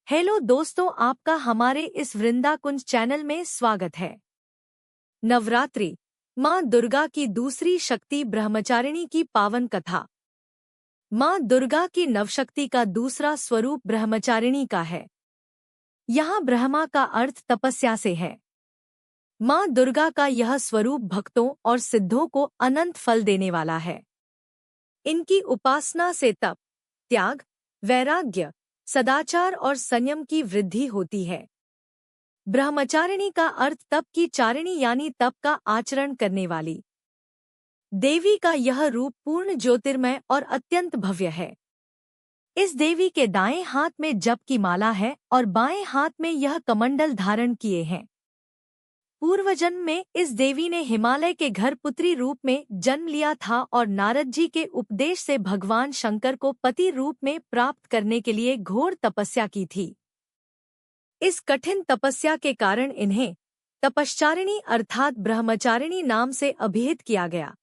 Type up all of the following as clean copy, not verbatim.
Hello दोस्तों, आपका हमारे इस वृंदाकुंज चैनल में स्वागत है। नवरात्रि, माँ दुर्गा की दूसरी शक्ति ब्रह्मचारिणी की पावन कथा। माँ दुर्गा की नवशक्ति का दूसरा स्वरूप ब्रह्मचारिणी का है। यहाँ ब्रह्मा का अर्थ तपस्या से है। माँ दुर्गा का यह स्वरूप भक्तों और सिद्धों को अनंत फल देने वाला है। इनकी उपासना से तप, त्याग, वैराग्य, सदाचार और संयम की वृद्धि होती है। ब्रह्मचारिणी का अर्थ तप की चारिणी यानी तप का आचरण करने वाली। देवी का यह रूप पूर्ण ज्योतिर्मय और अत्यंत भव्य है। इस देवी के दाएं हाथ में जप की माला है और बाएं हाथ में यह कमंडल धारण किए हैं। पूर्वजन्म में इस देवी ने हिमालय के घर पुत्री रूप में जन्म लिया था और नारद जी के उपदेश से भगवान शंकर को पति रूप में प्राप्त करने के लिए घोर तपस्या की थी। इस कठिन तपस्या के कारण इन्हें तपश्चारिणी अर्थात ब्रह्मचारिणी नाम से अभिहित किया गया।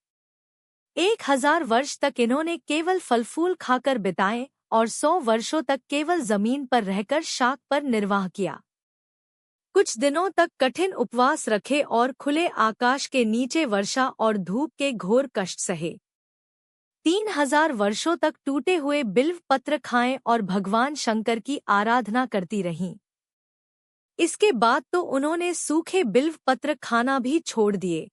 1000 वर्ष तक इन्होंने केवल फल फूल खाकर बिताए और 100 वर्षों तक केवल जमीन पर रहकर शाक पर निर्वाह किया। कुछ दिनों तक कठिन उपवास रखे और खुले आकाश के नीचे वर्षा और धूप के घोर कष्ट सहे। 3000 वर्षों तक टूटे हुए बिल्व पत्र खाएं और भगवान शंकर की आराधना करती रहीं। इसके बाद तो उन्होंने सूखे बिल्व पत्र खाना भी छोड़ दिए।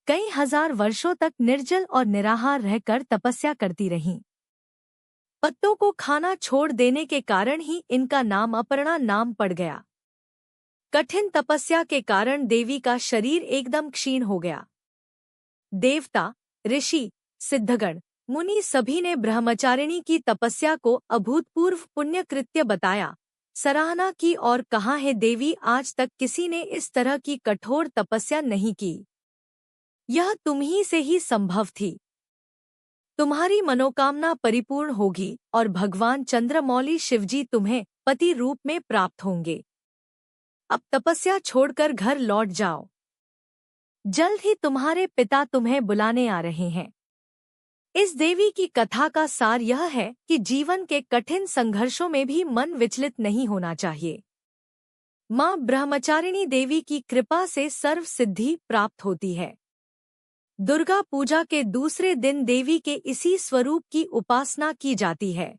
कई हजार वर्षों तक निर्जल और निराहार रहकर तपस्या करती रहीं। पत्तों को खाना छोड़ देने के कारण ही इनका नाम अपर्णा नाम पड़ गया। कठिन तपस्या के कारण देवी का शरीर एकदम क्षीण हो गया। देवता, ऋषि, सिद्धगण, मुनि सभी ने ब्रह्मचारिणी की तपस्या को अभूतपूर्व पुण्य कृत्य बताया, सराहना की और कहा है देवी आज तक किसी ने इस तरह की कठोर तपस्या नहीं की। यह तुम ही से ही संभव थी। तुम्हारी मनोकामना परिपूर्ण होगी और भगवान चंद्रमौली शिवजी तुम्हें पति रूप में प्राप्त होंगे। अब तपस्या छोड़कर घर लौट जाओ। जल्द ही तुम्हारे पिता तुम्हें बुलाने आ रहे हैं। इस देवी की कथा का सार यह है कि जीवन के कठिन संघर्षों में भी मन विचलित नहीं होना चाहिए। माँ ब्रह्मचारिणी देवी की कृपा से सर्व सिद्धि प्राप्त होती है। दुर्गा पूजा के दूसरे दिन देवी के इसी स्वरूप की उपासना की जाती है।